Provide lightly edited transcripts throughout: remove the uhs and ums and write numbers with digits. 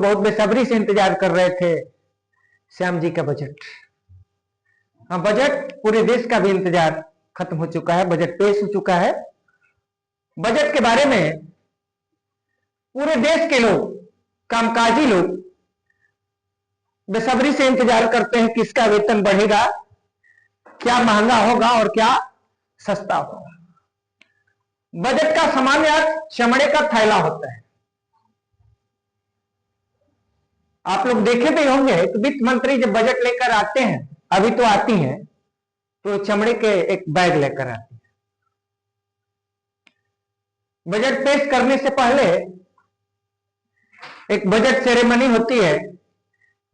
बहुत बेसब्री से इंतजार कर रहे थे श्याम जी का बजट। हाँ, बजट पूरे देश का भी इंतजार खत्म हो चुका है, बजट पेश हो चुका है। बजट के बारे में पूरे देश के लोग, कामकाजी लोग बेसब्री से इंतजार करते हैं किसका वेतन बढ़ेगा, क्या महंगा होगा और क्या सस्ता होगा। बजट का सामान्य अर्थ चमड़े का थैला होता है। आप लोग देखे भी होंगे कि वित्त मंत्री जब बजट लेकर आते हैं, अभी तो आती हैं, तो चमड़े के एक बैग लेकर आती है। बजट पेश करने से पहले एक बजट सेरेमनी होती है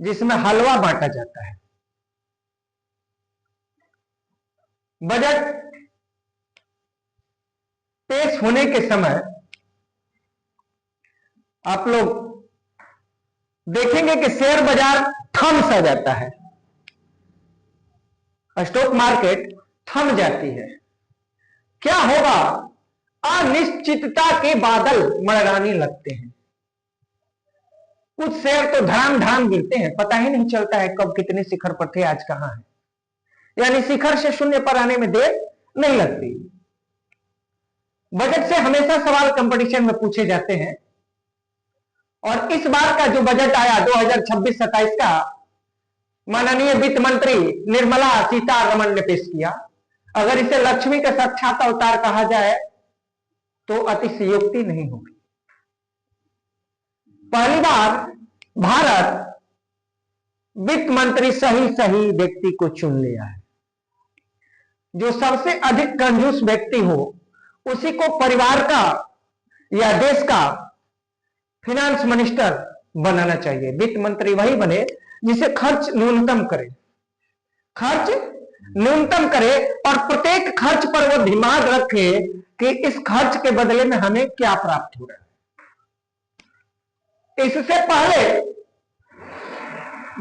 जिसमें हलवा बांटा जाता है। बजट पेश होने के समय आप लोग देखेंगे कि शेयर बाजार थम सा जाता है, स्टॉक मार्केट थम जाती है। क्या होगा? अनिश्चितता के बादल मंडराने लगते हैं। कुछ शेयर तो धड़ाम धड़ाम गिरते हैं, पता ही नहीं चलता है कब कितने शिखर पर थे, आज कहां है। यानी शिखर से शून्य पर आने में देर नहीं लगती। बजट से हमेशा सवाल कंपटीशन में पूछे जाते हैं, और इस बार का जो बजट आया 2026-27 का, माननीय वित्त मंत्री निर्मला सीतारमण ने पेश किया। अगर इसे लक्ष्मी का साक्षात अवतार कहा जाए तो अतिशयोक्ति नहीं होगी। पहली बार भारत वित्त मंत्री सही व्यक्ति को चुन लिया है। जो सबसे अधिक कंजूस व्यक्ति हो उसी को परिवार का या देश का फिनांस मिनिस्टर बनाना चाहिए। वित्त मंत्री वही बने जिसे खर्च न्यूनतम करे, और प्रत्येक खर्च पर वो दिमाग रखे कि इस खर्च के बदले में हमें क्या प्राप्त हो रहा है। इससे पहले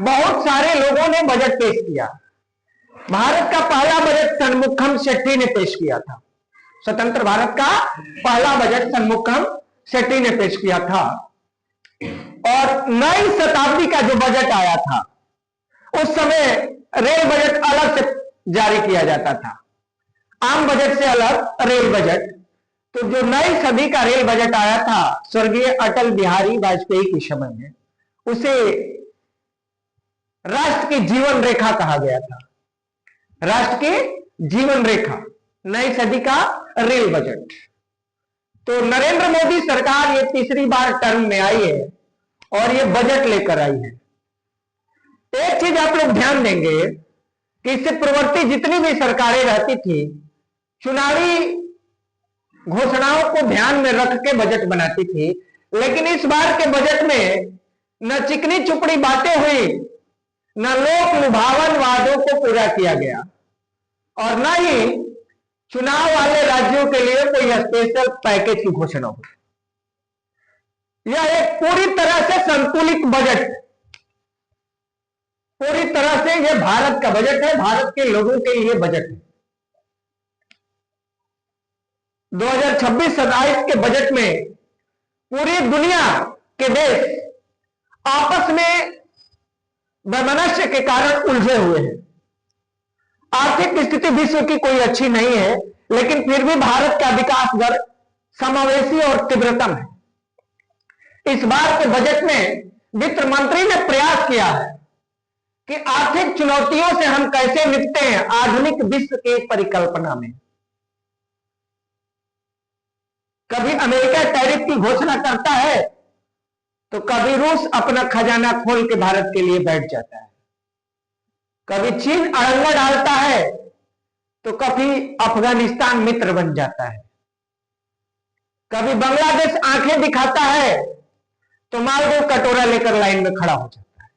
बहुत सारे लोगों ने बजट पेश किया। भारत का पहला बजट षणमुखम शेट्टी ने पेश किया था। स्वतंत्र भारत का पहला बजट षणमुखम शेट्टी ने पेश किया था। और नई शताब्दी का जो बजट आया था, उस समय रेल बजट अलग से जारी किया जाता था, आम बजट से अलग रेल बजट। तो जो नई सदी का रेल बजट आया था स्वर्गीय अटल बिहारी वाजपेयी के समय में, उसे राष्ट्र की जीवन रेखा कहा गया था। राष्ट्र की जीवन रेखा, नई सदी का रेल बजट। तो नरेंद्र मोदी सरकार ये तीसरी बार टर्म में आई है और ये बजट लेकर आई है। एक चीज आप लोग ध्यान देंगे कि इससे पूर्ववर्ती जितनी भी सरकारें रहती थी, चुनावी घोषणाओं को ध्यान में रख के बजट बनाती थी, लेकिन इस बार के बजट में न चिकनी चुपड़ी बातें हुई, न लोक लुभावन वादों को पूरा किया गया, और न ही चुनाव वाले राज्यों के लिए कोई स्पेशल पैकेज की घोषणा हो। यह एक पूरी तरह से संतुलित बजट, पूरी तरह से यह भारत का बजट है, भारत के लोगों के लिए बजट है। 2026-27 के बजट में पूरी दुनिया के देश आपस में वैमनस्य के कारण उलझे हुए हैं। आर्थिक स्थिति विश्व की कोई अच्छी नहीं है, लेकिन फिर भी भारत का विकास दर समावेशी और तीव्रतम है। इस बार के बजट में वित्त मंत्री ने प्रयास किया है कि आर्थिक चुनौतियों से हम कैसे निपटते हैं आधुनिक विश्व की परिकल्पना में। कभी अमेरिका टैरिफ की घोषणा करता है तो कभी रूस अपना खजाना खोल के भारत के लिए बैठ जाता है, कभी चीन अड़ंगा डालता है तो कभी अफगानिस्तान मित्र बन जाता है, कभी बांग्लादेश आंखें दिखाता है तो मालदीव कटोरा लेकर लाइन में खड़ा हो जाता है।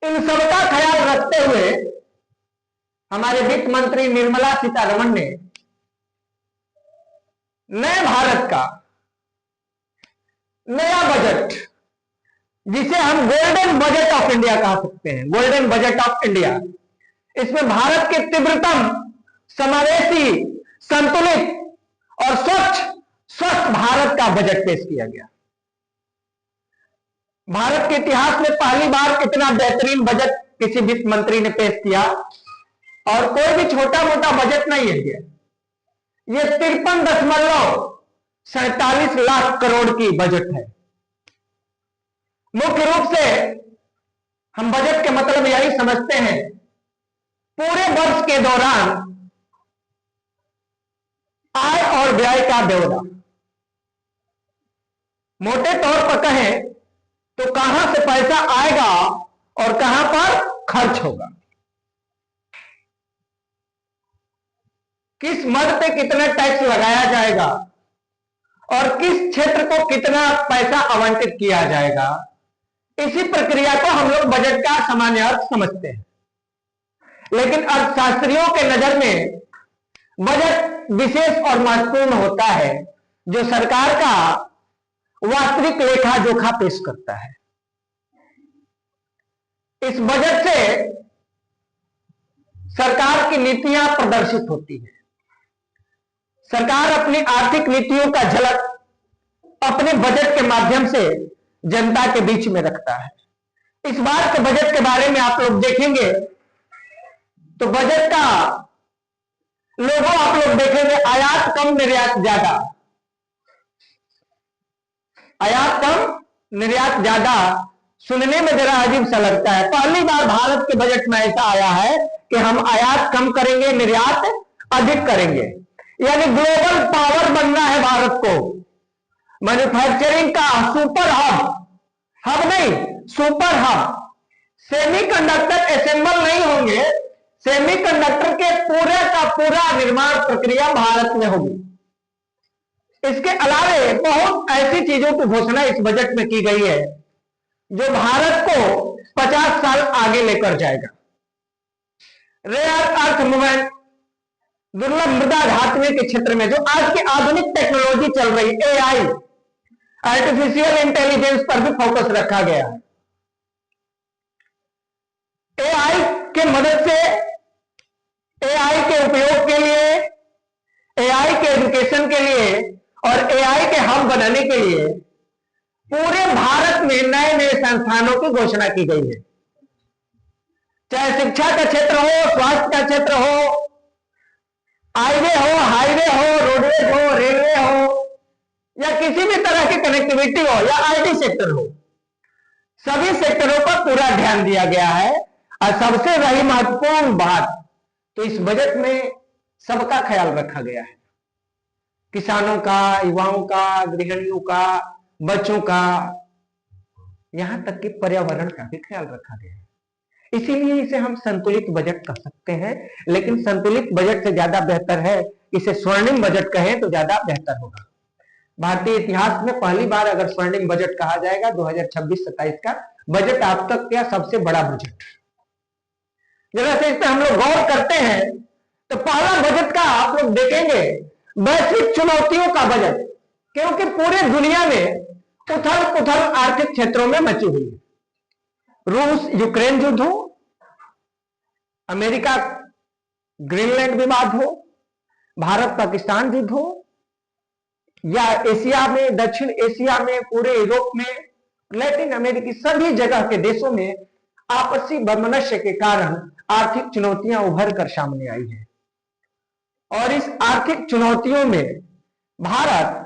इन सबका ख्याल रखते हुए हमारे वित्त मंत्री निर्मला सीतारमण ने नए भारत का नया बजट, जिसे हम गोल्डन बजट ऑफ इंडिया कह सकते हैं, गोल्डन बजट ऑफ इंडिया, इसमें भारत के तीव्रतम, समावेशी, संतुलित और स्वस्थ भारत का बजट पेश किया गया। भारत के इतिहास में पहली बार इतना बेहतरीन बजट किसी वित्त मंत्री ने पेश किया, और कोई भी छोटा मोटा बजट नहीं है ये 53.47 लाख करोड़ की बजट है। मुख्य रूप से हम बजट के मतलब यही समझते हैं, पूरे वर्ष के दौरान आय और व्यय का ब्यौरा। मोटे तौर पर कहें तो कहां से पैसा आएगा और कहां पर खर्च होगा, किस मद पे कितना टैक्स लगाया जाएगा और किस क्षेत्र को कितना पैसा आवंटित किया जाएगा, इसी प्रक्रिया को हम लोग बजट का सामान्य अर्थ समझते हैं। लेकिन अर्थशास्त्रियों के नजर में बजट विशेष और महत्वपूर्ण होता है, जो सरकार का वास्तविक लेखा जोखा पेश करता है। इस बजट से सरकार की नीतियां प्रदर्शित होती है। सरकार अपनी आर्थिक नीतियों का झलक अपने बजट के माध्यम से जनता के बीच में रखता है। इस बार के बजट के बारे में आप लोग देखेंगे तो बजट का लोगों आप लोग देखेंगे आयात कम निर्यात ज्यादा, आयात कम निर्यात ज्यादा। सुनने में जरा अजीब सा लगता है। पहली बार भारत के बजट में ऐसा आया है कि हम आयात कम करेंगे, निर्यात अधिक करेंगे, यानी ग्लोबल पावर बनना है भारत को। मैन्युफैक्चरिंग का सुपर हब नहीं, सुपर हब। सेमीकंडक्टर असेंबल नहीं होंगे, सेमीकंडक्टर के पूरे का पूरा निर्माण प्रक्रिया भारत में होगी। इसके अलावे बहुत ऐसी चीजों की घोषणा इस बजट में की गई है जो भारत को 50 साल आगे लेकर जाएगा। रेयर अर्थ मूवमेंट, दुर्लभ मृदा धातुएं के क्षेत्र में जो आज की आधुनिक टेक्नोलॉजी चल रही, एआई, आर्टिफिशियल इंटेलिजेंस पर भी फोकस रखा गया है। एआई के मदद से, एआई के उपयोग के लिए, एआई के एजुकेशन के लिए और एआई के हब बनाने के लिए पूरे भारत में नए नए संस्थानों की घोषणा की गई है। चाहे शिक्षा का क्षेत्र हो, स्वास्थ्य का क्षेत्र हो, हाईवे हो, रोडवेज हो, रेलवे हो, या किसी भी तरह की कनेक्टिविटी हो, या आईटी सेक्टर हो, सभी सेक्टरों पर पूरा ध्यान दिया गया है। और सबसे रही महत्वपूर्ण बात, तो इस बजट में सबका ख्याल रखा गया है। किसानों का, युवाओं का, गृहिणियों का, बच्चों का, यहां तक कि पर्यावरण का भी ख्याल रखा गया है। इसीलिए इसे हम संतुलित बजट कह सकते हैं। लेकिन संतुलित बजट से ज्यादा बेहतर है इसे स्वर्णिम बजट कहें तो ज्यादा बेहतर होगा। भारतीय इतिहास में पहली बार अगर स्वर्णिम बजट कहा जाएगा 2026-27 का बजट अब तक का सबसे बड़ा बजट। जरा से इस पर हम लोग गौर करते हैं तो पहला बजट का आप लोग देखेंगे वैश्विक चुनौतियों का बजट, क्योंकि पूरे दुनिया में उथल पुथल आर्थिक क्षेत्रों में मची हुई है। रूस यूक्रेन युद्ध हो, अमेरिका ग्रीनलैंड विवाद हो, भारत पाकिस्तान युद्ध हो, या एशिया में, दक्षिण एशिया में, पूरे यूरोप में, लैटिन अमेरिकी सभी जगह के देशों में आपसी वैमनस्य के कारण आर्थिक चुनौतियां उभर कर सामने आई है। और इस आर्थिक चुनौतियों में भारत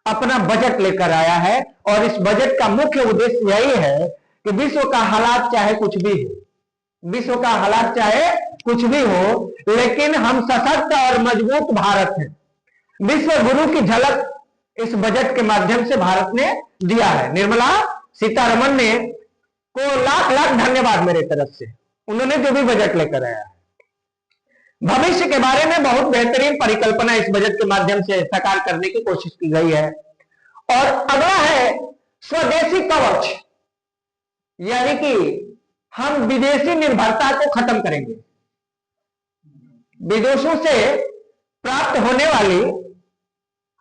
अपना बजट लेकर आया है। और इस बजट का मुख्य उद्देश्य यही है कि विश्व का हालात चाहे कुछ भी हो, विश्व का हालात चाहे कुछ भी हो, लेकिन हम सशक्त और मजबूत भारत हैं। विश्व गुरु की झलक इस बजट के माध्यम से भारत ने दिया है। निर्मला सीतारमण ने को लाख लाख धन्यवाद मेरे तरफ से, उन्होंने जो भी बजट लेकर आया है। भविष्य के बारे में बहुत बेहतरीन परिकल्पना इस बजट के माध्यम से साकार करने की कोशिश की गई है। और अगला है स्वदेशी कवच, यानी कि हम विदेशी निर्भरता को खत्म करेंगे। विदेशों से प्राप्त होने वाली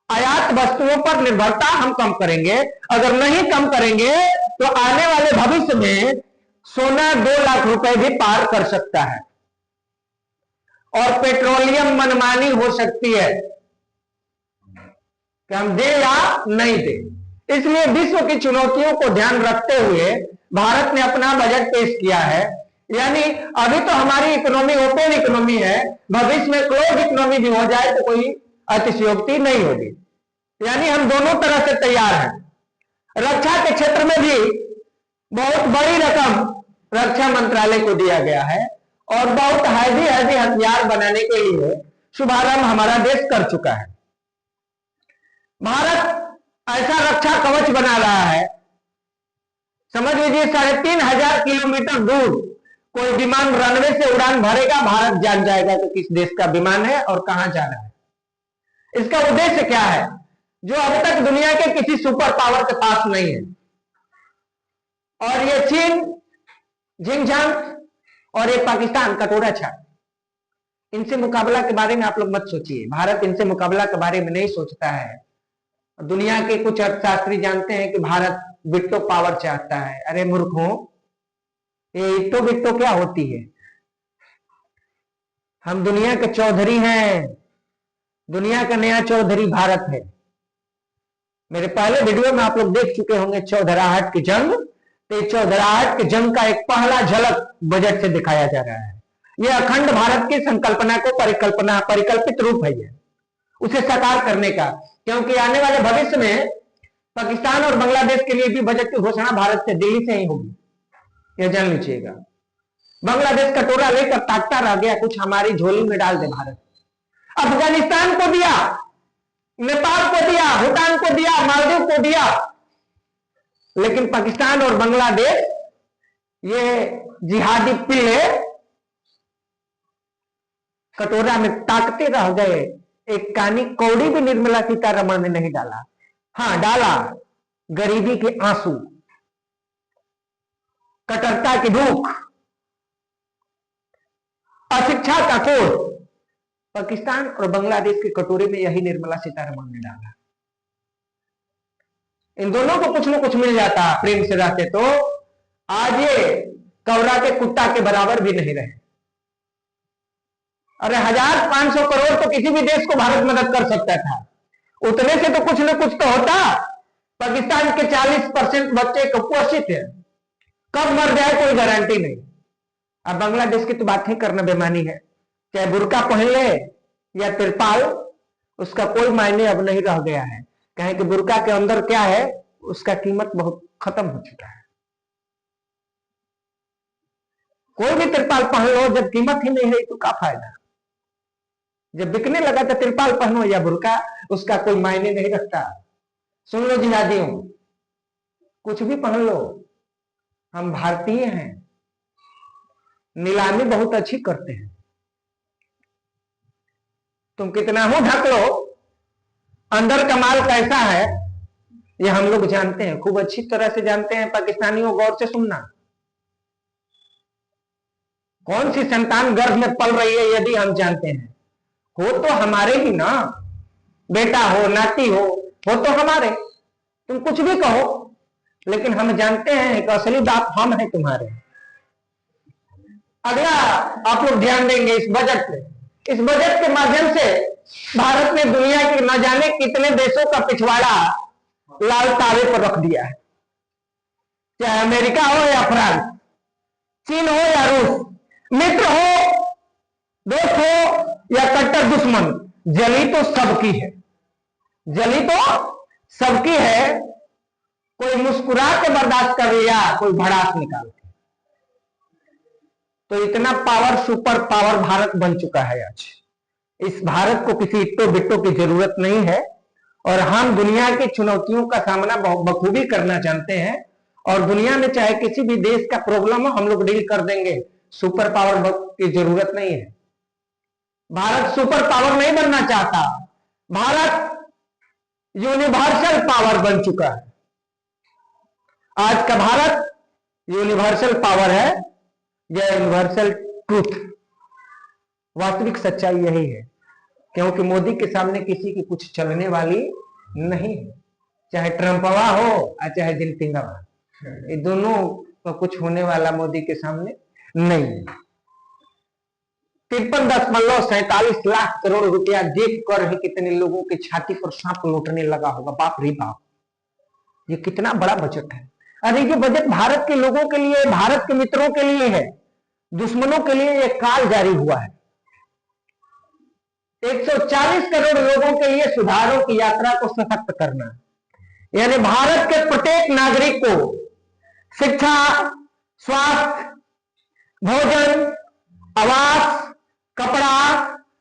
आयात वस्तुओं पर निर्भरता हम कम करेंगे। अगर नहीं कम करेंगे तो आने वाले भविष्य में सोना 2 लाख रुपए भी पार कर सकता है और पेट्रोलियम मनमानी हो सकती है कि हम दे या नहीं दे। इसलिए विश्व की चुनौतियों को ध्यान रखते हुए भारत ने अपना बजट पेश किया है। यानी अभी तो हमारी इकोनॉमी ओपन इकोनॉमी है, भविष्य में क्लोज इकोनॉमी भी हो जाए तो कोई अतिशयोक्ति नहीं होगी। यानी हम दोनों तरह से तैयार हैं। रक्षा के क्षेत्र में भी बहुत बड़ी रकम रक्षा मंत्रालय को दिया गया है और बहुत हैवी हथियार बनाने के लिए शुभारंभ हमारा देश कर चुका है। भारत ऐसा रक्षा कवच बना रहा है, समझ लीजिए 3,500 किलोमीटर दूर कोई विमान रनवे से उड़ान भरेगा, भारत जान जाएगा कि किस देश का विमान है और कहां जा रहा है। इसका उद्देश्य क्या है, जो अब तक दुनिया के किसी सुपर पावर के पास नहीं है। और ये चीन, जिंगजांग और ये पाकिस्तान कटोरा छाप, इनसे मुकाबला के बारे में आप लोग मत सोचिए। भारत इनसे मुकाबला के बारे में नहीं सोचता है। दुनिया के कुछ अर्थशास्त्री जानते हैं कि भारत बिट्टो पावर चाहता है। अरे मूर्खों, ये इट्टो बिट्टो क्या होती है? हम दुनिया के चौधरी हैं। दुनिया का नया चौधरी भारत है। मेरे पहले वीडियो में आप लोग देख चुके होंगे चौधराहट की जंग। तो चौधराहट की जंग का एक पहला झलक बजट से दिखाया जा रहा है। यह अखंड भारत की संकल्पना को परिकल्पित रूप है, ये उसे साकार करने का। क्योंकि आने वाले भविष्य में पाकिस्तान और बांग्लादेश के लिए भी बजट की घोषणा भारत से, दिल्ली से ही होगी, यह जान लीजिएगा। बांग्लादेश कटोरा लेकर ताकता रह गया, कुछ हमारी झोली में डाल दे भारत। अफगानिस्तान को दिया, नेपाल को दिया, भूटान को दिया, मालदीव को दिया, लेकिन पाकिस्तान और बांग्लादेश ये जिहादी पिल्ले कटोरा में ताकते रह गए। एक कानी कौड़ी भी निर्मला सीतारमण ने नहीं डाला। हाँ, डाला गरीबी के आंसू, कट्टरता की भूख, अशिक्षा का कोढ़। पाकिस्तान और बांग्लादेश के कटोरे में यही निर्मला सीतारमण ने डाला। इन दोनों को कुछ न कुछ मिल जाता प्रेम से रहते तो आज ये कौरा के कुत्ता के बराबर भी नहीं रहे। अरे 1,500 करोड़ तो किसी भी देश को भारत मदद कर सकता था। उतने से तो कुछ न कुछ तो होता। पाकिस्तान के 40% बच्चे कुपोषित है, कब मर जाए कोई गारंटी नहीं। अब बांग्लादेश की तो बात ही करना बेमानी है। चाहे बुर्का पहन ले या तिरपाल, उसका कोई मायने अब नहीं रह गया है। कहें कि बुर्का के अंदर क्या है, उसका कीमत बहुत खत्म हो चुका है। कोई भी तिरपाल पहन लो, जब कीमत ही नहीं रही तो क्या फायदा। जब बिकने लगा तो तिरपाल पहनो या बुर्का, उसका कोई मायने नहीं रखता। सुन लो जिहादियों, कुछ भी पहन लो, हम भारतीय हैं। नीलामी बहुत अच्छी करते हैं, तुम कितना हो ढक लो, अंदर का माल कैसा है ये हम लोग जानते हैं, खूब अच्छी तरह से जानते हैं। पाकिस्तानियों गौर से सुनना, कौन सी संतान गर्भ में पल रही है यदि हम जानते हैं। हो तो हमारे ही ना, बेटा हो, नाती हो तो हमारे। तुम कुछ भी कहो, लेकिन हम जानते हैं कि असली बाप हम हैं तुम्हारे। अगला आप लोग ध्यान देंगे इस बजट पे। इस बजट के माध्यम से भारत ने दुनिया के न जाने कितने देशों का पिछवाड़ा लाल तावे पर रख दिया है। चाहे अमेरिका हो या फ्रांस, चीन हो या रूस, मित्र हो, दोस्त हो या कट्टर दुश्मन, जली तो सबकी है। जली तो सबकी है। कोई मुस्कुरा के बर्दाश्त कर लिया, कोई भड़ास निकाल के। तो इतना पावर, सुपर पावर भारत बन चुका है आज। इस भारत को किसी इट्टो बिट्टो की जरूरत नहीं है और हम दुनिया की चुनौतियों का सामना बखूबी करना जानते हैं। और दुनिया में चाहे किसी भी देश का प्रॉब्लम हो, हम लोग डील कर देंगे। सुपर पावर की जरूरत नहीं है। भारत सुपर पावर नहीं बनना चाहता। भारत यूनिवर्सल पावर बन चुका है। आज का भारत यूनिवर्सल पावर है, यह यूनिवर्सल ट्रूथ, वास्तविक सच्चाई यही है। क्योंकि मोदी के सामने किसी की कुछ चलने वाली नहीं है। चाहे ट्रंपवा हो और चाहे जिनपिंगवा, ये दोनों का कुछ होने वाला मोदी के सामने नहीं है। 53.47 लाख करोड़ रुपया देख कर ही कितने लोगों की छाती पर सांप लौटने लगा होगा। बाप रे बाप, ये कितना बड़ा बजट है। अरे ये बजट भारत के लोगों के लिए, भारत के मित्रों के लिए है, दुश्मनों के लिए एक काल जारी हुआ है। 140 करोड़ लोगों के लिए सुधारों की यात्रा को सशक्त करना, यानी भारत के प्रत्येक नागरिक को शिक्षा, स्वास्थ्य, भोजन, आवास, कपड़ा,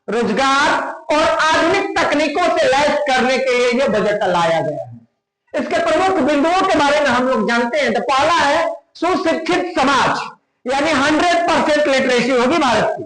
रोजगार और आधुनिक तकनीकों से लैस करने के लिए यह बजट लाया गया है। इसके प्रमुख बिंदुओं के बारे में हम लोग जानते हैं। तो पहला है सुशिक्षित समाज, यानी 100% लिटरेसी होगी भारत की,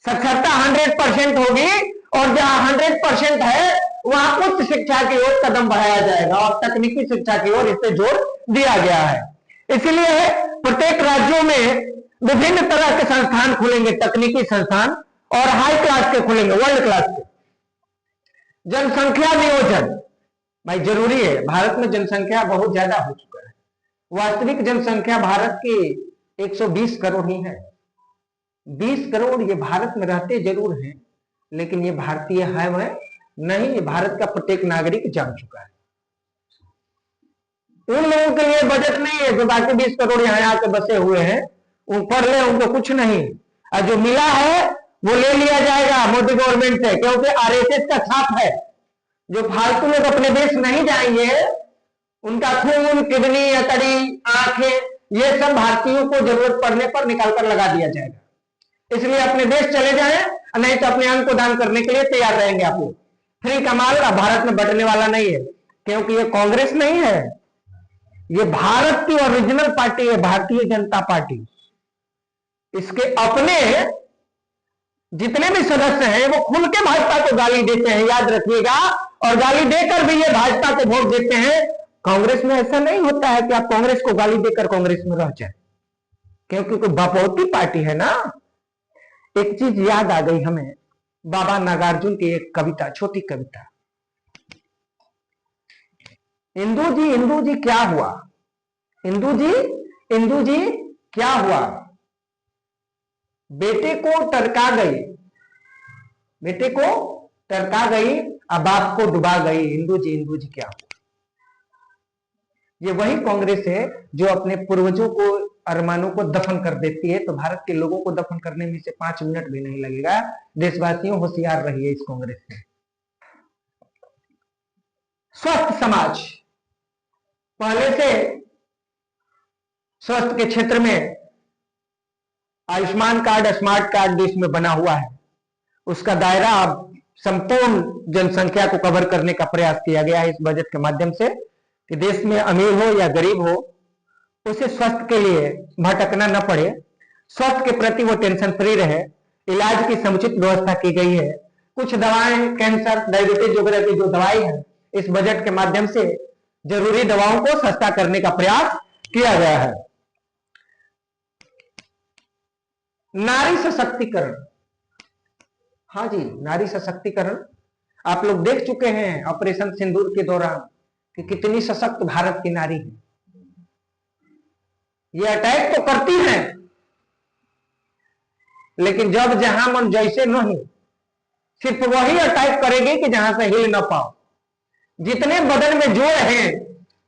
साक्षरता 100% होगी, और जहां 100% है वहां उच्च शिक्षा की ओर कदम बढ़ाया जाएगा और तकनीकी शिक्षा की ओर इसे जोर दिया गया है। इसलिए प्रत्येक राज्यों में विभिन्न तरह के संस्थान खुलेंगे, तकनीकी संस्थान, और हाई क्लास के खुलेंगे, वर्ल्ड क्लास के। जनसंख्या नियोजन भाई जरूरी है, भारत में जनसंख्या बहुत ज्यादा हो चुका है। वास्तविक जनसंख्या भारत की 120 करोड़ ही है। 20 करोड़ ये भारत में रहते जरूर हैं, लेकिन ये भारतीय है वह नहीं, ये भारत का प्रत्येक नागरिक जान चुका है। उन लोगों के लिए बजट नहीं है जो बाकी 20 करोड़ यहाँ आके बसे हुए हैं, वो पढ़ ले, उनको कुछ नहीं, और जो मिला है वो ले लिया जाएगा मोदी गवर्नमेंट से, क्योंकि आरएसएस का छाप है। जो फालतू लोग अपने देश नहीं जाएंगे, उनका खून, किडनी, अतड़ी, आंखें, ये सब भारतीयों को जरूरत पड़ने पर निकालकर लगा दिया जाएगा। इसलिए अपने देश चले जाएं, नहीं तो अपने अंग को दान करने के लिए तैयार रहेंगे आप लोग। फ्री का माल भारत में बंटने वाला नहीं है, क्योंकि ये कांग्रेस नहीं है, ये भारत की ओरिजिनल पार्टी है, भारतीय जनता पार्टी। इसके अपने जितने भी सदस्य हैं वो खुल के भाजपा को गाली देते हैं, याद रखिएगा, और गाली देकर भी ये भाजपा को वोट देते हैं। कांग्रेस में ऐसा नहीं होता है कि आप कांग्रेस को गाली देकर कांग्रेस में रह जाए, क्योंकि कोई बापौती पार्टी है ना। एक चीज याद आ गई हमें, बाबा नागार्जुन की एक कविता, छोटी कविता, इंदू जी क्या हुआ, इंदू जी क्या हुआ, बेटे को टरका गई, बेटे को टरका गई, अब बाप को डुबा गई, इंदू जी क्या हुआ। ये वही कांग्रेस है जो अपने पूर्वजों को, अरमानों को दफन कर देती है। तो भारत के लोगों को दफन करने में से 5 मिनट भी नहीं लगेगा। देशवासियों होशियार रहिए इस कांग्रेस से। स्वस्थ समाज, पहले से स्वास्थ्य के क्षेत्र में आयुष्मान कार्ड, स्मार्ट कार्ड देश में बना हुआ है। उसका दायरा अब संपूर्ण जनसंख्या को कवर करने का प्रयास किया गया है इस बजट के माध्यम से, कि देश में अमीर हो या गरीब हो, उसे स्वास्थ्य के लिए भटकना न पड़े, स्वास्थ्य के प्रति वो टेंशन फ्री रहे। इलाज की समुचित व्यवस्था की गई है। कुछ दवाएं, कैंसर, डायबिटीज वगैरह की जो दवाई है, इस बजट के माध्यम से जरूरी दवाओं को सस्ता करने का प्रयास किया गया है। नारी सशक्तिकरण, हाँ जी, नारी सशक्तिकरण। आप लोग देख चुके हैं ऑपरेशन सिंदूर के दौरान कि कितनी सशक्त भारत की नारी है। ये अटैक तो करती हैं, लेकिन जब जहां मन जैसे नहीं, सिर्फ वही अटैक करेगी कि जहां से हिल ना पाओ। जितने बदन में जोड़ हैं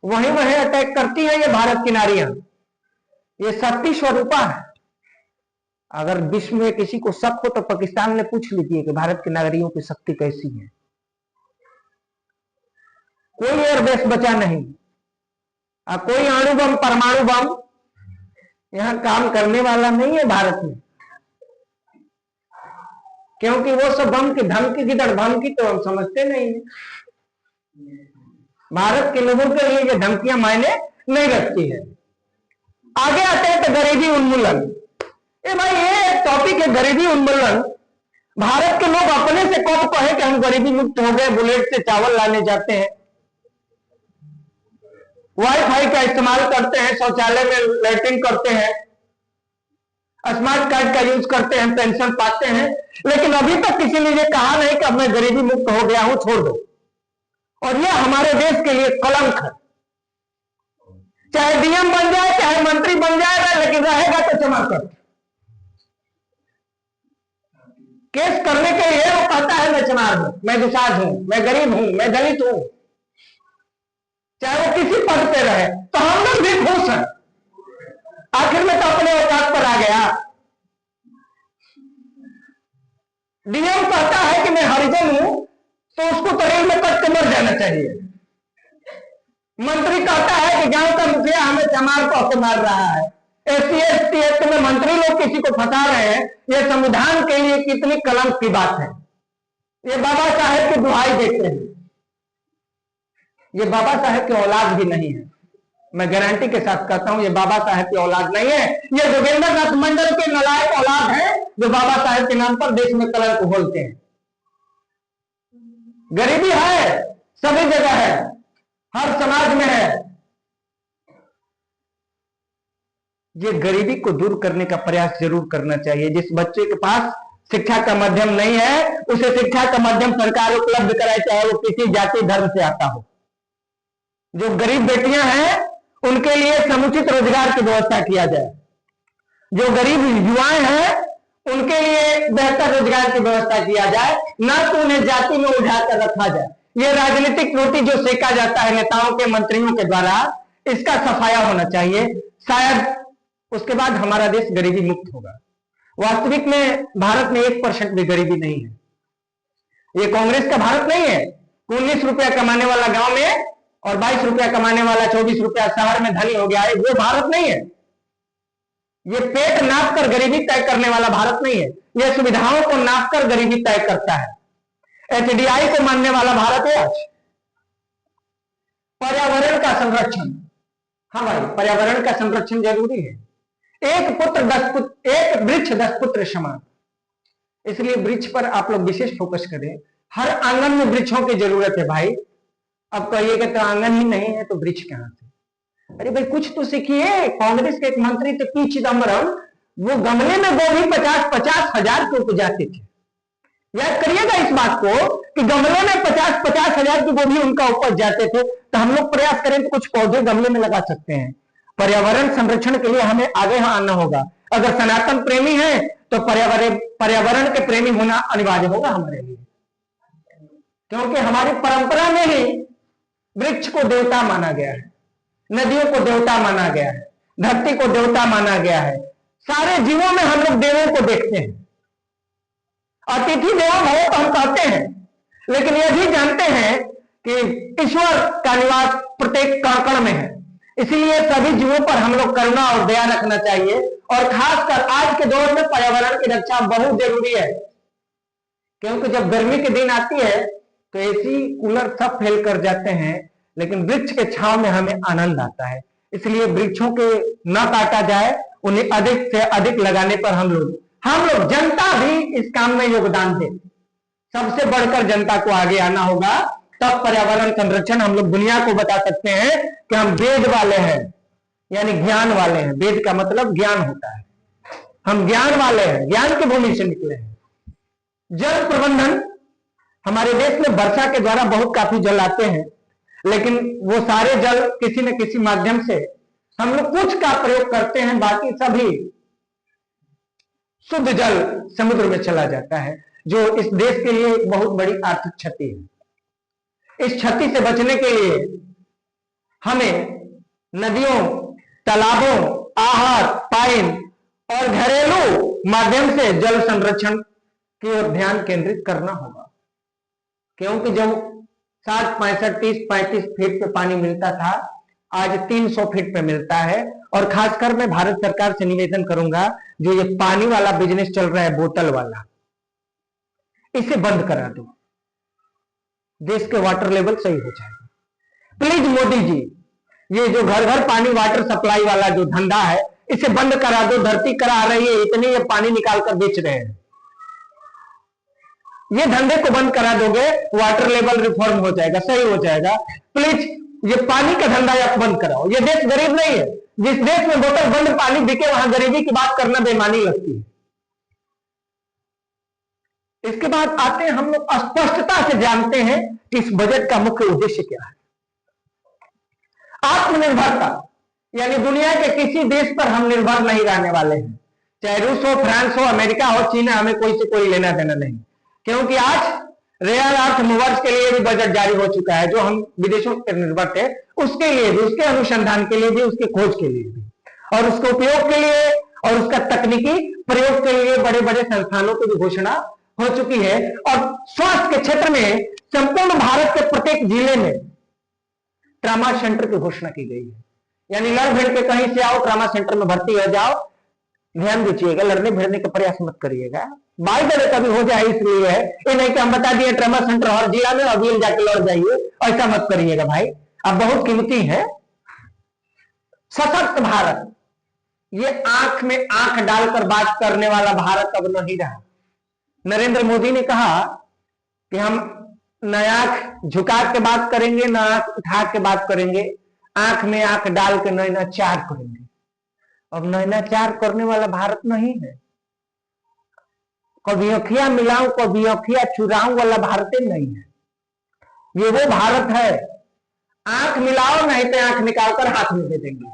वही वही अटैक करती है ये भारत की नारियां। ये शक्ति स्वरूपा है। अगर विश्व में किसी को शक हो तो पाकिस्तान ने पूछ लीजिए कि भारत की नागरिकों की शक्ति कैसी है। कोई एयरबेस बचा नहीं, कोई अणु बम, परमाणु बम यहां काम करने वाला नहीं है भारत में, क्योंकि वो सब बम की धमकी की धमकी तो हम समझते नहीं है। भारत के लोगों के लिए ये धमकियां मायने नहीं रखती है। आगे आते हैं तो गरीबी उन्मूलन। ये भाई ये टॉपिक है, गरीबी उन्मूलन। भारत के लोग अपने से कब कहे कि हम गरीबी मुक्त हो गए, बुलेट से चावल लाने जाते हैं, वाईफाई का इस्तेमाल करते हैं, शौचालय में लैट्रिन करते हैं, स्मार्ट कार्ड का यूज करते हैं, पेंशन पाते हैं, लेकिन अभी तक किसी ने ये कहा नहीं कि अब मैं गरीबी मुक्त हो गया हूं, छोड़ दो। और यह हमारे देश के लिए कलंक है। चाहे डीएम बन जाए, चाहे मंत्री बन जाएगा, लेकिन रहेगा तो चमक। केस करने के लिए वो कहता है मैं चमार हूं, मैं दुसाध हूं, मैं गरीब हूं, मैं दलित हूं। चाहे वो किसी पद पे रहे, तो हम लोग भी खुश हैं। आखिर में तो अपने औकात पर आ गया। डीएम कहता है कि मैं हरिजन हूं, तो उसको तो रेल में कट के मर जाना चाहिए। मंत्री कहता है कि गांव का मुखिया हमें चमार को मार रहा है। एससी एसटी एक्ट में मंत्री लोग किसी को फंसा रहे हैं, यह संविधान के लिए कितनी कलंक की बात है। ये बाबा साहेब की दुहाई देते हैं, ये बाबा साहेब की औलाद भी नहीं है। मैं गारंटी के साथ कहता हूं, ये बाबा साहेब की औलाद नहीं है। ये जोगेंद्र नाथ मंडल के नालायक औलाद है, जो बाबा साहेब के नाम पर देश में कलंक घोलते हैं। गरीबी है, सभी जगह है, हर समाज में है। ये गरीबी को दूर करने का प्रयास जरूर करना चाहिए। जिस बच्चे के पास शिक्षा का माध्यम नहीं है, उसे शिक्षा का माध्यम सरकार उपलब्ध कराए, चाहे वो किसी जाति धर्म से आता हो। जो गरीब बेटियां हैं, उनके लिए समुचित रोजगार की व्यवस्था किया जाए। जो गरीब युवाएं हैं, उनके लिए बेहतर रोजगार की व्यवस्था किया जाए, ना तो उन्हें जाति में उलझाकर रखा जाए। ये राजनीतिक रोटी जो सेका जाता है नेताओं के, मंत्रियों के द्वारा, इसका सफाया होना चाहिए। शायद उसके बाद हमारा देश गरीबी मुक्त होगा। वास्तविक में भारत में 1% भी गरीबी नहीं है। ये कांग्रेस का भारत नहीं है। 19 रुपया कमाने वाला गांव में और 22 रुपया कमाने वाला 24 रुपया शहर में धनी हो गया है, वो भारत नहीं है। ये पेट नाप कर गरीबी तय करने वाला भारत नहीं है। ये सुविधाओं को नाप कर गरीबी तय करता है। एचडीआई को मानने वाला भारत है आज। पर्यावरण का संरक्षण, हाँ भाई, पर्यावरण का संरक्षण जरूरी है। एक वृक्ष 10 पुत्र समान। इसलिए वृक्ष पर आप लोग विशेष फोकस करें। हर आंगन में वृक्षों की जरूरत है भाई। अब कहिएगा तो आंगन ही नहीं है तो वृक्ष कहां से? अरे भाई कुछ तो सीखिए। कांग्रेस के एक मंत्री थे पी चिदम्बरम, वो गमले में गोभी 50-50 हजार के उपजाते थे। याद करिएगा इस बात को कि गमले में 50-50 हजार की गोभी उनका उपज जाते थे। तो हम लोग प्रयास करें तो कुछ पौधे गमले में लगा सकते हैं। पर्यावरण संरक्षण के लिए हमें आगे आना होगा। अगर सनातन प्रेमी है तो पर्यावरण के प्रेमी होना अनिवार्य होगा हमारे लिए, क्योंकि हमारी परंपरा में ही वृक्ष को देवता माना गया है, नदियों को देवता माना गया है, धरती को देवता माना गया है। सारे जीवों में हम लोग देवों को देखते हैं। अतिथि देवो भव तो हम कहते हैं, लेकिन यह भी जानते हैं कि ईश्वर का निवास प्रत्येक कण में है। इसलिए सभी जीवों पर हम लोग करुणा और दया रखना चाहिए। और खासकर आज के दौर में पर्यावरण की रक्षा बहुत जरूरी है, क्योंकि जब गर्मी के दिन आती है तो एसी कूलर सब फेल कर जाते हैं, लेकिन वृक्ष के छांव में हमें आनंद आता है। इसलिए वृक्षों के न काटा जाए, उन्हें अधिक से अधिक लगाने पर हम लोग जनता भी इस काम में योगदान दे। सबसे बढ़कर जनता को आगे आना होगा, तब पर्यावरण संरक्षण हम लोग दुनिया को बता सकते हैं कि हम वेद वाले हैं, यानी ज्ञान वाले हैं। वेद का मतलब ज्ञान होता है। हम ज्ञान वाले हैं, ज्ञान की भूमि से निकले हैं। जल प्रबंधन, हमारे देश में वर्षा के द्वारा बहुत काफी जल आते हैं, लेकिन वो सारे जल किसी न किसी माध्यम से हम लोग कुछ का प्रयोग करते हैं, बाकी सभी शुद्ध जल समुद्र में चला जाता है, जो इस देश के लिए बहुत बड़ी आर्थिक क्षति है। इस क्षति से बचने के लिए हमें नदियों, तालाबों, आहर, पाइन और घरेलू माध्यम से जल संरक्षण की ओर ध्यान केंद्रित करना होगा। क्योंकि जब 60, 65, 30, 35 फीट पे पानी मिलता था, आज 300 फीट पे मिलता है। और खासकर मैं भारत सरकार से निवेदन करूंगा, जो ये पानी वाला बिजनेस चल रहा है, बोतल वाला, इसे बंद करा दो। देश के वाटर लेवल सही हो जाएगा। प्लीज मोदी जी, ये जो घर घर पानी वाटर सप्लाई वाला जो धंधा है, इसे बंद करा दो। धरती करा रही है, इतने ये पानी निकाल कर बेच रहे हैं। ये धंधे को बंद करा दोगे, वाटर लेवल रिफॉर्म हो जाएगा, सही हो जाएगा। प्लीज ये पानी का धंधा आप बंद कराओ। ये देश गरीब नहीं है। जिस देश में बोतल बंद पानी बिके, वहां गरीबी की बात करना बेईमानी लगती है। इसके बाद आते हैं, हम लोग स्पष्टता से जानते हैं कि इस बजट का मुख्य उद्देश्य क्या है। आत्मनिर्भरता, यानी दुनिया के किसी देश पर हम निर्भर नहीं रहने वाले हैं। चाहे रूस हो, फ्रांस हो, अमेरिका हो, चीन, हमें कोई से कोई लेना देना नहीं। क्योंकि आज रेयर अर्थ मूवर्स के लिए भी बजट जारी हो चुका है, जो हम विदेशों पर निर्भर थे उसके लिए भी, उसके अनुसंधान के लिए भी, उसके खोज के लिए भी, और उसके उपयोग के लिए और उसका तकनीकी प्रयोग के लिए बड़े बड़े संस्थानों की भी घोषणा हो चुकी है। और स्वास्थ्य के क्षेत्र में संपूर्ण भारत के प्रत्येक जिले में ट्रामा सेंटर की घोषणा की गई है। यानी लड़ भिड़ के कहीं से आओ, ट्रामा सेंटर में भर्ती हो जाओ। ध्यान दीजिएगा, लड़ने भिड़ने का प्रयास मत करिएगा, बाई द वे कभी हो जाए इसलिए है, ये नहीं कि हम बता दिए ट्रामा सेंटर हर जिला में अभी जाके लड़ जाइए, ऐसा मत करिएगा भाई, आप बहुत कीमती है। सशक्त भारत, ये आंख में आंख डालकर बात करने वाला भारत अब नहीं रहा। नरेंद्र मोदी ने कहा कि हम न आंख झुका के बात करेंगे, न आंख उठा के बात करेंगे, आंख में आंख डाल के नैनाचार करेंगे। अब नैनाचार करने वाला भारत नहीं है, कभी अखियां मिलाऊं कभी अखियां चुराऊं वाला भारत नहीं है। ये वो भारत है, आंख मिलाओ नहीं तो आंख निकालकर हाथ में दे देंगे।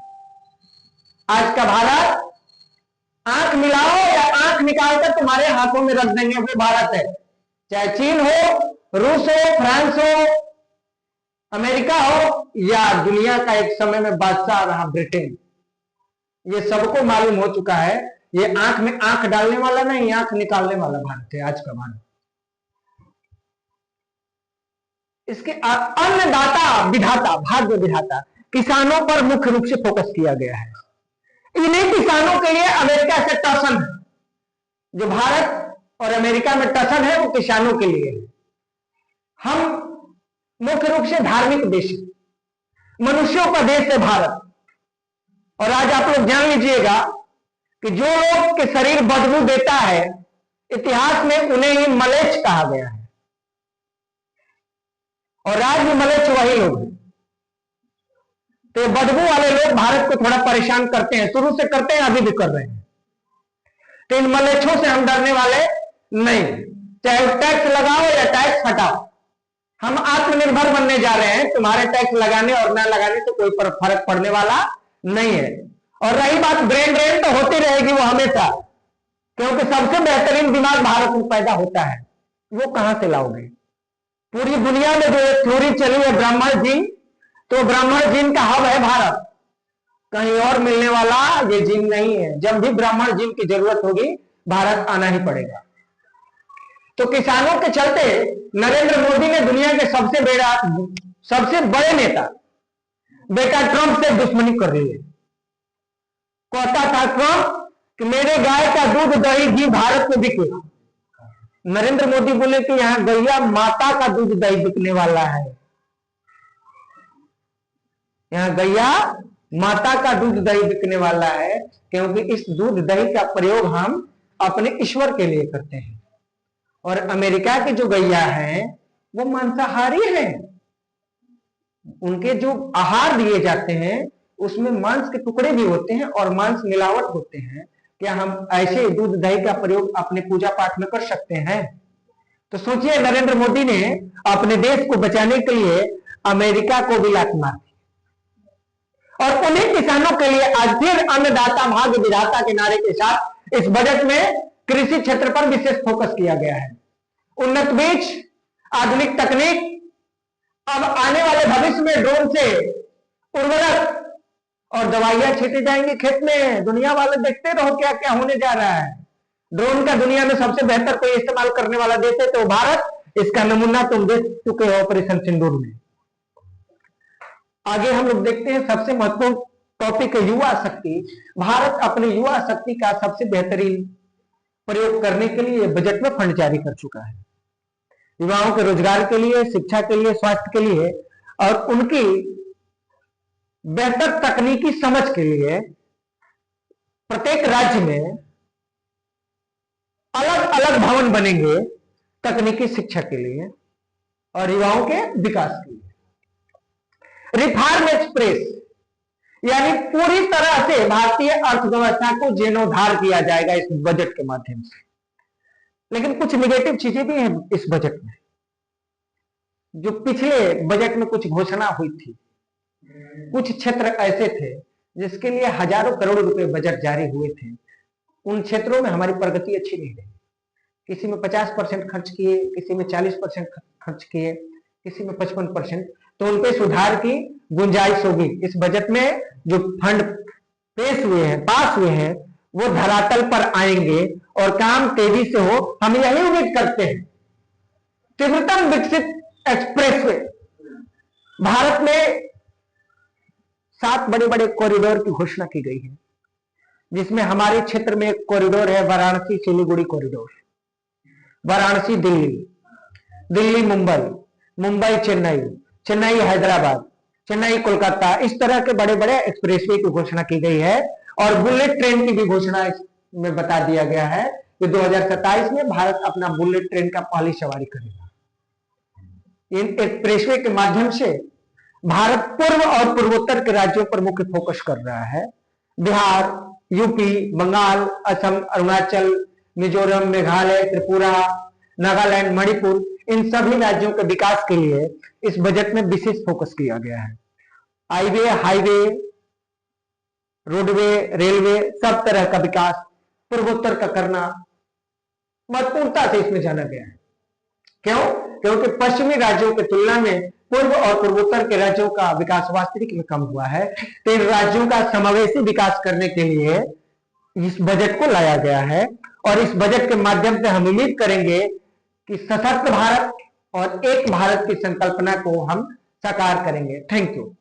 आज का भारत आंख मिलाओ या आंख निकालकर तुम्हारे हाथों में रख देंगे, वो भारत है। चाहे चीन हो, रूस हो, फ्रांस हो, अमेरिका हो, या दुनिया का एक समय में बादशाह रहा ब्रिटेन, ये सबको मालूम हो चुका है ये आंख में आंख डालने वाला नहीं, आंख निकालने वाला भारत है आज का भारत। इसके अन्नदाता विधाता, भाग्य विधाता किसानों पर मुख्य रूप से फोकस किया गया है। इन्हीं किसानों के लिए अमेरिका से टसन है, जो भारत और अमेरिका में टसन है वो किसानों के लिए है। हम मुख्य रूप से धार्मिक देश, मनुष्यों का देश है भारत। और आज आप लोग जान लीजिएगा कि जो लोग के शरीर बदबू देता है, इतिहास में उन्हें ही मलेच्छ कहा गया है, और आज भी मलेच्छ वही लोग हैं। तो बदबू वाले लोग भारत को थोड़ा परेशान करते हैं, शुरू से करते हैं, अभी भी कर रहे हैं। तो इन मलेच्छों से हम डरने वाले नहीं, चाहे टैक्स लगाओ या टैक्स हटाओ, हम आत्मनिर्भर बनने जा रहे हैं। तुम्हारे टैक्स लगाने और ना लगाने से कोई फर्क पड़ने वाला नहीं है। और रही बात ब्रेन ड्रेन, तो होती रहेगी वो हमेशा, क्योंकि सबसे बेहतरीन दिमाग भारत में पैदा होता है। वो कहां से लाओगे? पूरी दुनिया में जो थ्योरी चली है ब्राह्मण जीन, तो ब्राह्मण जीन का हब है भारत, कहीं और मिलने वाला ये जीन नहीं है। जब भी ब्राह्मण जीन की जरूरत होगी भारत आना ही पड़ेगा। तो किसानों के चलते नरेंद्र मोदी ने दुनिया के सबसे बड़े नेता बेटा ट्रंप से दुश्मनी कर रही है। कहता था ट्रंप कि मेरे गाय का दूध दही घी भारत में बिके। नरेंद्र मोदी बोले कि यहां गैया माता का दूध दही बिकने वाला है, यहां गैया माता का दूध दही बिकने वाला है, क्योंकि इस दूध दही का प्रयोग हम अपने ईश्वर के लिए करते हैं। और अमेरिका की जो गैया है वो मांसाहारी है, उनके जो आहार दिए जाते हैं उसमें मांस के टुकड़े भी होते हैं और मांस मिलावट होते हैं। क्या हम ऐसे दूध दही का प्रयोग अपने पूजा पाठ में कर सकते हैं? तो सोचिए, नरेंद्र मोदी ने अपने देश को बचाने के लिए अमेरिका को भी लात मार दी। और उन्हीं किसानों के लिए आज फिर अन्नदाता भाग्य विधाता के नारे के साथ इस बजट में कृषि क्षेत्र पर विशेष फोकस किया गया है। उन्नत बीज, आधुनिक तकनीक, अब आने वाले भविष्य में ड्रोन से उर्वरक और दवाइयां छीटी जाएंगी खेत में। दुनिया वाले देखते रहो क्या क्या होने जा रहा है। ड्रोन का दुनिया में सबसे बेहतर कोई इस्तेमाल करने वाला देश है तो भारत। इसका नमूना तुम देख चुके हो ऑपरेशन सिंदूर में। आगे हम लोग देखते हैं सबसे महत्वपूर्ण टॉपिक है युवा शक्ति। भारत अपने युवा शक्ति का सबसे बेहतरीन प्रयोग करने के लिए बजट में फंड जारी कर चुका है। युवाओं के रोजगार के लिए, शिक्षा के लिए, स्वास्थ्य के लिए और उनकी बेहतर तकनीकी समझ के लिए प्रत्येक राज्य में अलग अलग भवन बनेंगे तकनीकी शिक्षा के लिए और युवाओं के विकास के लिए। रिफॉर्म एक्सप्रेस, यानी पूरी तरह से भारतीय अर्थव्यवस्था को जीर्णोद्धार किया जाएगा इस बजट के माध्यम से। लेकिन कुछ निगेटिव चीजें भी हैं इस बजट में। जो पिछले बजट में कुछ घोषणा हुई थी, कुछ क्षेत्र ऐसे थे जिसके लिए हजारों करोड़ रुपए बजट जारी हुए थे, उन क्षेत्रों में हमारी प्रगति अच्छी नहीं रही। किसी में 50% खर्च किए, किसी में 40% खर्च किए, किसी में 55%। तो उन पे सुधार की गुंजाइश होगी। इस बजट में जो फंड पेश हुए हैं, पास हुए हैं, वो धरातल पर आएंगे और काम तेजी से हो, हम यही उम्मीद करते हैं। तीव्रतम विकसित एक्सप्रेसवे, भारत में 7 बड़े बड़े कॉरिडोर की घोषणा की गई है, जिसमें हमारे क्षेत्र में एक कॉरिडोर है वाराणसी सिलीगुड़ी कॉरिडोर, वाराणसी दिल्ली, दिल्ली मुंबई, मुंबई चेन्नई, चेन्नई हैदराबाद, चेन्नई कोलकाता, इस तरह के बड़े बड़े एक्सप्रेसवे की घोषणा की गई है। और बुलेट ट्रेन की भी घोषणा इसमें बता दिया गया है कि 2027 में भारत अपना बुलेट ट्रेन का पहली सवारी करेगा। इन एक्सप्रेसवे के माध्यम से भारत पूर्व और पूर्वोत्तर के राज्यों पर मुख्य फोकस कर रहा है। बिहार, यूपी, बंगाल, असम, अरुणाचल, मिजोरम, मेघालय, त्रिपुरा, नागालैंड, मणिपुर, इन सभी राज्यों के विकास के लिए इस बजट में विशेष फोकस किया गया है। हाईवे, रोडवे, रेलवे, सब तरह का विकास पूर्वोत्तर का करना महत्वपूर्णता से इसमें जाना गया है। क्यों? क्योंकि पश्चिमी राज्यों की तुलना में पूर्व और पूर्वोत्तर के राज्यों का विकास वास्तविक में कम हुआ है। तो इन राज्यों का समावेशी विकास करने के लिए इस बजट को लाया गया है। और इस बजट के माध्यम से हम उम्मीद करेंगे कि सशक्त भारत और एक भारत की संकल्पना को हम साकार करेंगे। Thank you.